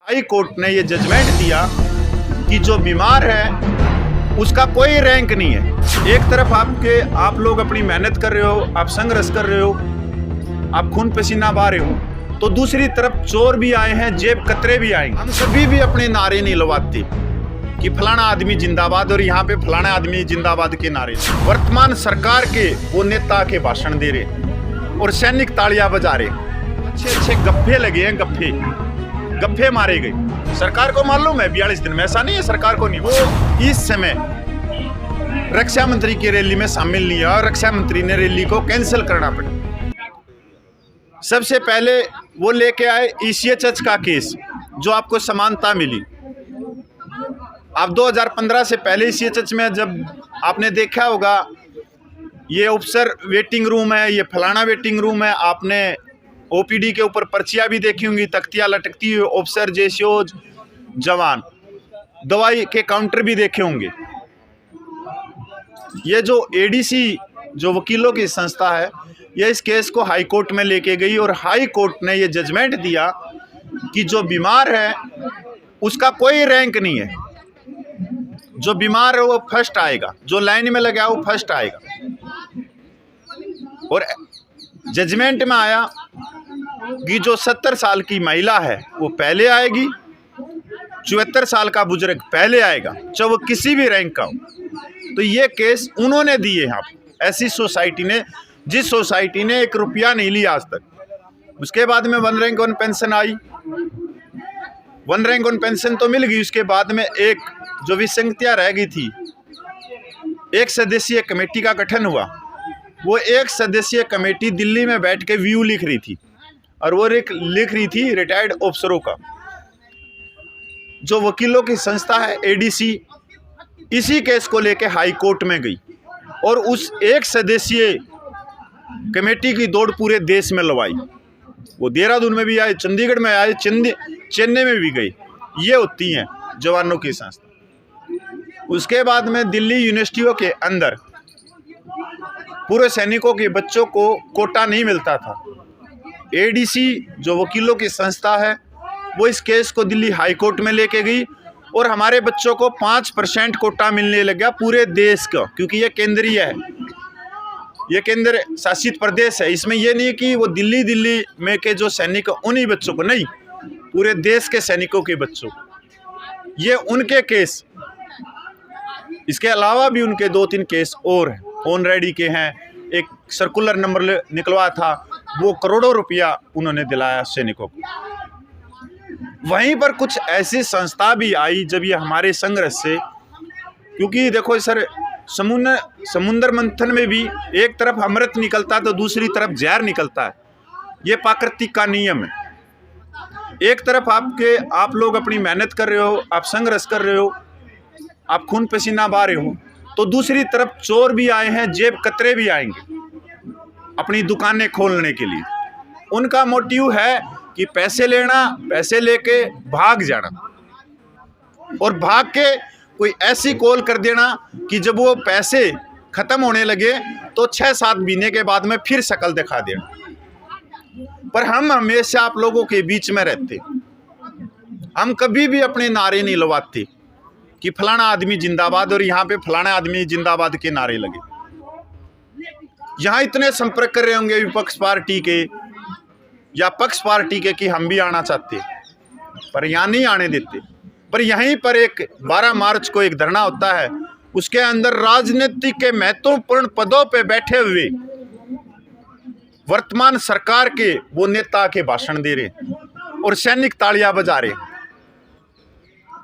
High court ने ये judgement दिया कि जो बीमार है उसका कोई रैंक नहीं है। एक तरफ आप लोग अपनी मेहनत कर रहे हो, आप संघर्ष कर रहे हो, आप खून पसीना बहा रहे हो, तो दूसरी तरफ चोर भी आए हैं, जेब कतरे भी आएंगे। हम कभी भी अपने नारे नहीं लगवाते कि फलाना आदमी जिंदाबाद और यहाँ पे फलाना आदमी जिंदाबाद के नारे। वर्तमान सरकार के वो नेता के भाषण दे रहे और सैनिक तालियां बजा रहे, अच्छे गप्फे लगे हैं, गप्फे मारे गए। सरकार को मालूम है 42 दिन में, ऐसा नहीं है सरकार को नहीं। वो इस समय रक्षा मंत्री की रैली में शामिल नहीं है और रक्षा मंत्री ने रैली को कैंसिल करना पड़ा। सबसे पहले वो लेके आए ECHH का केस, जो आपको समानता मिली। आप 2015 से पहले ECHH में जब आपने देखा होगा, ये अफसर वेटिंग रूम है, ये फलाना वेटिंग रूम है, आपने OPD के ऊपर पर्चियां भी देखी होंगी, तख्तियां लटकती हुई, अफसर जेसीओ जवान, दवाई के काउंटर भी देखे होंगे। ये जो ADC जो वकीलों की संस्था है, ये इस केस को हाई कोर्ट में लेके गई और हाई कोर्ट ने ये जजमेंट दिया कि जो बीमार है उसका कोई रैंक नहीं है। जो बीमार है वो फर्स्ट आएगा, जो लाइन में लगा वो फर्स्ट आएगा। और जजमेंट में आया कि जो 70 साल की महिला है वो पहले आएगी, 74 साल का बुजुर्ग पहले आएगा, चाहे वो किसी भी रैंक का हो। तो ये केस उन्होंने दिए हैं, ऐसी सोसाइटी ने, जिस सोसाइटी ने 1 रुपया नहीं लिया आज तक। उसके बाद में 1 रैंक 1 पेंशन आई, 1 रैंक 1 पेंशन तो मिल गई। उसके बाद में एक जो विसंगतियां रह गई थी, 1 सदस्यीय कमेटी का गठन हुआ। वो 1 सदस्यीय कमेटी दिल्ली में बैठ के व्यू लिख रही थी और वो लिख रही थी रिटायर्ड अफसरों का। जो वकीलों की संस्था है ADC, इसी केस को लेके हाई कोर्ट में गई और उस 1 सदस्यीय कमेटी की दौड़ पूरे देश में लगवाई। वो देहरादून में भी आए, चंडीगढ़ में आए, चेन्नई में भी गई। ये होती हैं जवानों की संस्था। उसके बाद में दिल्ली यूनिवर्सिटियों के अंदर पूरे सैनिकों के बच्चों को कोटा नहीं मिलता था। ADC जो वकीलों की संस्था है, वो इस केस को दिल्ली हाई कोर्ट में लेके गई और हमारे बच्चों को 5% कोटा मिलने लग गया पूरे देश का, क्योंकि ये केंद्रीय है, ये केंद्र शासित प्रदेश है। इसमें ये नहीं कि वो दिल्ली में के जो सैनिक उन्हीं बच्चों को, नहीं, पूरे देश के सैनिकों के बच्चों को। ये उनके केस, इसके अलावा भी उनके 2-3 केस और हैं, ऑनरेडी के हैं। एक सर्कुलर नंबर निकलवा था, वो करोड़ों रुपया उन्होंने दिलाया सैनिकों को। वहीं पर कुछ ऐसी संस्था भी आई जब ये हमारे संघर्ष से, क्योंकि देखो सर, समुद्र मंथन में भी एक तरफ अमृत निकलता तो दूसरी तरफ जहर निकलता है। ये प्राकृतिक का नियम है। एक तरफ आप लोग अपनी मेहनत कर रहे हो, आप संघर्ष कर रहे हो, आप खून पसीना बहा रहे हो, तो दूसरी तरफ चोर भी आए हैं, जेब कतरे भी आएंगे अपनी दुकानें खोलने के लिए। उनका मोटिव है कि पैसे लेना, पैसे लेके भाग जाना और भाग के कोई ऐसी कॉल कर देना कि जब वो पैसे खत्म होने लगे तो 6-7 महीने के बाद में फिर शक्ल दिखा देना। पर हम हमेशा आप लोगों के बीच में रहते, हम कभी भी अपने नारे नहीं लगवाते कि फलाना आदमी जिंदाबाद और यहाँ पे फलाना आदमी जिंदाबाद के नारे लगे। यहाँ इतने संपर्क कर रहे होंगे विपक्ष पार्टी के या पक्ष पार्टी के कि हम भी आना चाहते, पर यहाँ नहीं आने देते। पर यहीं पर एक 12 मार्च को एक धरना होता है, उसके अंदर राजनीति के महत्वपूर्ण पदों पे बैठे हुए वर्तमान सरकार के वो नेता के भाषण दे रहे और सैनिक तालियां बजा रहे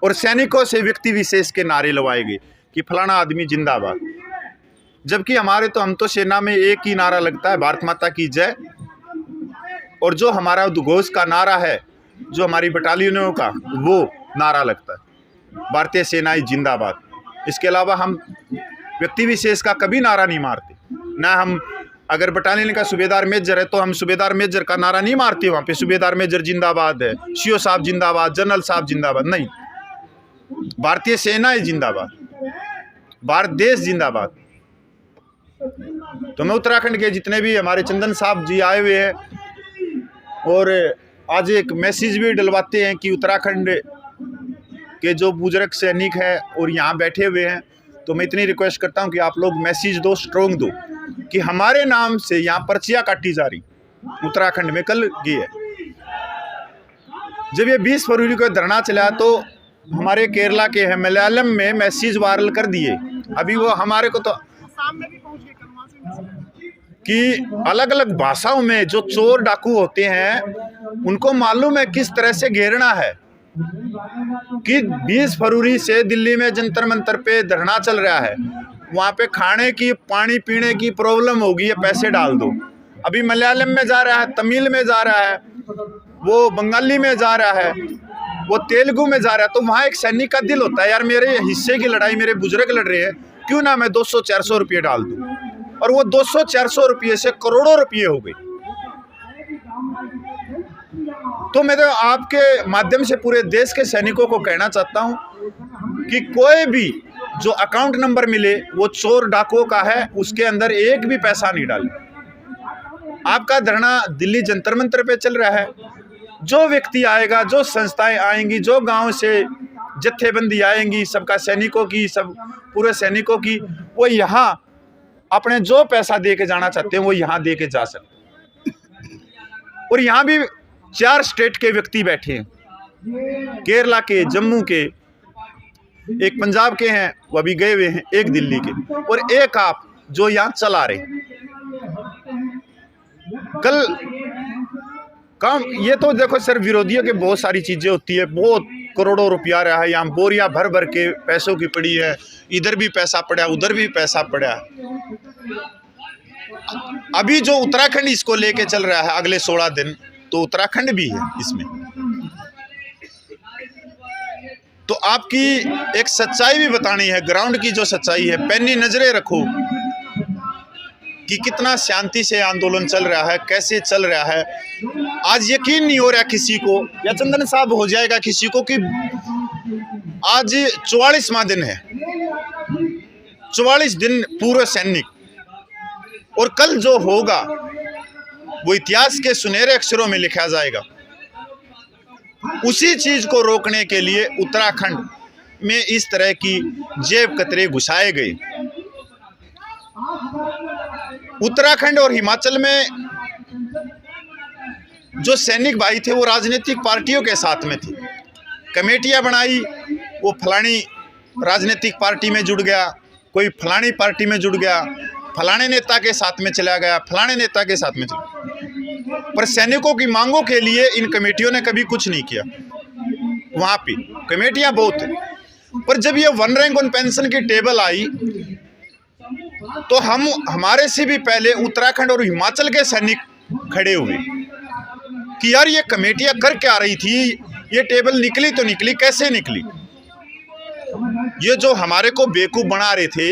और सैनिकों से व्यक्ति विशेष के नारे लगवाए गए कि फलाना आदमी जिंदाबाद। जबकि हम तो सेना में एक ही नारा लगता है, भारत माता की जय। और जो हमारा उद्घोष का नारा है, जो हमारी बटालियनों का वो नारा लगता है, भारतीय सेना जिंदाबाद। इसके अलावा हम व्यक्ति विशेष का कभी नारा नहीं मारते। ना हम, अगर बटालियन का सूबेदार मेजर है तो हम सूबेदार मेजर का नारा नहीं मारते, वहाँ पे सूबेदार मेजर जिंदाबाद है, CO साहब जिंदाबाद, जनरल साहब जिंदाबाद, नहीं, भारतीय सेना जिंदाबाद, भारत देश जिंदाबाद। तो मैं उत्तराखंड के जितने भी हमारे चंदन साहब जी आए हुए हैं और आज एक मैसेज भी डलवाते हैं कि उत्तराखंड के जो बुजुर्ग सैनिक हैं और यहाँ बैठे हुए हैं, तो मैं इतनी रिक्वेस्ट करता हूँ कि आप लोग मैसेज दो, स्ट्रॉन्ग दो कि हमारे नाम से यहाँ पर्चियाँ काटी जा रही उत्तराखंड में। कल की है जब ये 20 फरवरी को धरना चला तो हमारे केरला के हैं मलयालम में मैसेज वायरल कर दिए। अभी वो हमारे को तो कि अलग अलग भाषाओं में जो चोर डाकू होते हैं उनको मालूम है किस तरह से घेरना है, कि 20 फरवरी से दिल्ली में जंतर मंतर पे धरना चल रहा है, वहाँ पे खाने की पानी पीने की प्रॉब्लम होगी, ये पैसे डाल दो। अभी मलयालम में जा रहा है, तमिल में जा रहा है, वो बंगाली में जा रहा है, वो तेलुगु में जा रहा है। तो वहाँ एक सैनिक का दिल होता है, यार मेरे हिस्से की लड़ाई मेरे बुजुर्ग लड़ रहे हैं, क्यों ना मैं 200-400 रुपये डाल दूँ। और वो 200-400 रुपये से करोड़ों रुपये हो गए। तो मैं तो आपके माध्यम से पूरे देश के सैनिकों को कहना चाहता हूँ कि कोई भी जो अकाउंट नंबर मिले वो चोर डाकुओं का है, उसके अंदर एक भी पैसा नहीं डाले। आपका धरना दिल्ली जंतर मंतर पे चल रहा है, जो व्यक्ति आएगा, जो संस्थाएं आएंगी, जो गांव से जत्थेबंदी आएंगी, सबका सैनिकों की, सब पूरे सैनिकों की, वो यहाँ अपने जो पैसा दे के जाना चाहते हैं वो यहाँ दे के जा सकते। और यहाँ भी 4 स्टेट के व्यक्ति बैठे हैं, केरला के, जम्मू के, एक पंजाब के हैं, वो अभी गए हुए हैं, एक दिल्ली के, और एक आप जो यहाँ चला रहे। कल काम ये तो देखो सर, विरोधियों के बहुत सारी चीजें होती है, बहुत करोड़ों रुपया रहा है, यहाँ बोरिया भर भर के पैसों की पड़ी है, इधर भी पैसा पड़ा, उधर भी पैसा पड़ा। अभी जो उत्तराखंड इसको लेके चल रहा है अगले 16 दिन, तो उत्तराखंड भी है इसमें। तो आपकी एक सच्चाई भी बतानी है, ग्राउंड की जो सच्चाई है, पैनी नजरें रखो कि कितना शांति से आंदोलन चल रहा है, कैसे चल रहा है। आज यकीन नहीं हो रहा किसी को, या चंदन साहब हो जाएगा किसी को, कि आज 44वां दिन है, 44 दिन पूरे सैनिक, और कल जो होगा वो इतिहास के सुनहरे अक्षरों में लिखा जाएगा। उसी चीज को रोकने के लिए उत्तराखंड में इस तरह की जेब कतरे घुसाए गए। उत्तराखंड और हिमाचल में जो सैनिक भाई थे वो राजनीतिक पार्टियों के साथ में थे, कमेटियां बनाई, वो फलानी राजनीतिक पार्टी में जुड़ गया, कोई फलानी पार्टी में जुड़ गया, फलाने नेता के साथ में चला गया, फलाने नेता के साथ में चला गया। पर सैनिकों की मांगों के लिए इन कमेटियों ने कभी कुछ नहीं किया। वहाँ पे कमेटियां बहुत है, पर जब ये वन रैंक वन पेंशन की टेबल आई तो हमारे से भी पहले उत्तराखंड और हिमाचल के सैनिक खड़े हुए कि यार ये कमेटियां कर क्या रही थी, ये टेबल निकली तो निकली, कैसे निकली। ये जो हमारे को बेवकूफ़ बना रहे थे,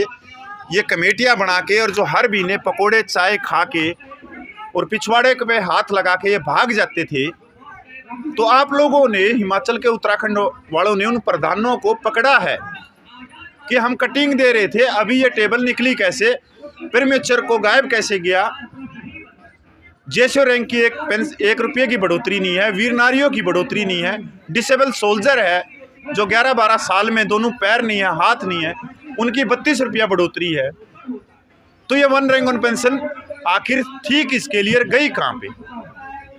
ये कमेटियां बना के, और जो हर महीने पकोड़े चाय खा के और पिछवाड़े पे हाथ लगा के ये भाग जाते थे, तो आप लोगों ने, हिमाचल के उत्तराखंड वालों ने उन प्रधानों को पकड़ा है कि हम कटिंग दे रहे थे, अभी ये टेबल निकली कैसे, प्रीमेच्योर को गायब कैसे गया। जेसो रैंक की 1 रुपये की बढ़ोतरी नहीं है, वीर नारियों की बढ़ोतरी नहीं है, डिसेबल सोल्जर है जो 11-12 साल में दोनों पैर नहीं है, हाथ नहीं है, उनकी 32 रुपया बढ़ोतरी है। तो ये वन रैंक वन पेंशन आखिर थी किसके लिए, गई कहाँ पे।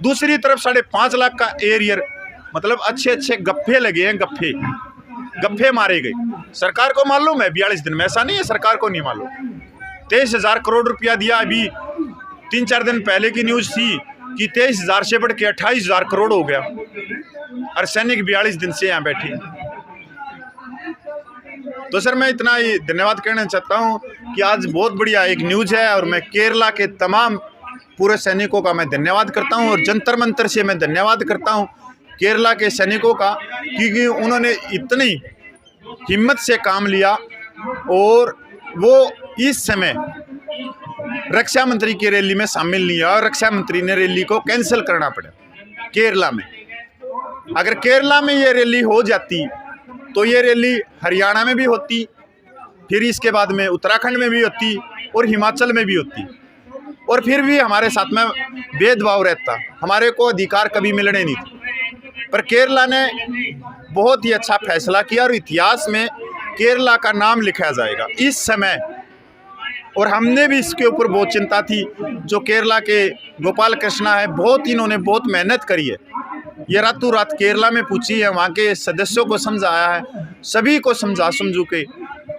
दूसरी तरफ 5.5 लाख का एरियर, मतलब अच्छे गप्फे लगे हैं, गप्फे मारे गए। सरकार को मालूम है 42 दिन में, ऐसा नहीं है सरकार को नहीं मालूम। 23,000 करोड़ रुपया दिया। अभी 3-4 दिन पहले की न्यूज़ थी कि 23,000 से बढ़ के 28,000 करोड़ हो गया, और सैनिक 42 दिन से यहाँ बैठे। तो सर मैं इतना ही धन्यवाद कहना चाहता हूँ कि आज बहुत बढ़िया एक न्यूज़ है, और मैं केरला के तमाम पूरे सैनिकों का मैं धन्यवाद करता हूँ, और जंतर मंतर से मैं धन्यवाद करता हूँ केरला के सैनिकों का, क्योंकि उन्होंने इतनी हिम्मत से काम लिया, और वो इस समय रक्षा मंत्री की रैली में शामिल नहीं हुआ, और रक्षा मंत्री ने रैली को कैंसिल करना पड़ा केरला में। अगर केरला में ये रैली हो जाती तो ये रैली हरियाणा में भी होती, फिर इसके बाद में उत्तराखंड में भी होती, और हिमाचल में भी होती, और फिर भी हमारे साथ में भेदभाव रहता, हमारे को अधिकार कभी मिलने नहीं थे। पर केरला ने बहुत ही अच्छा फैसला किया और इतिहास में केरला का नाम लिखा जाएगा इस समय। और हमने भी इसके ऊपर बहुत चिंता थी। जो केरला के गोपाल कृष्णा है, बहुत इन्होंने बहुत मेहनत करी है। ये रातों रात केरला में पूछी है, वहाँ के सदस्यों को समझाया है, सभी को समझू के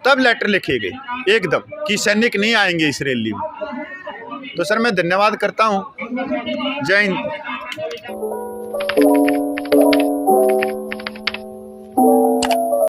तब लेटर लिखे गए एकदम कि सैनिक नहीं आएंगे इस रैली में। तो सर मैं धन्यवाद करता हूँ। जय हिंद।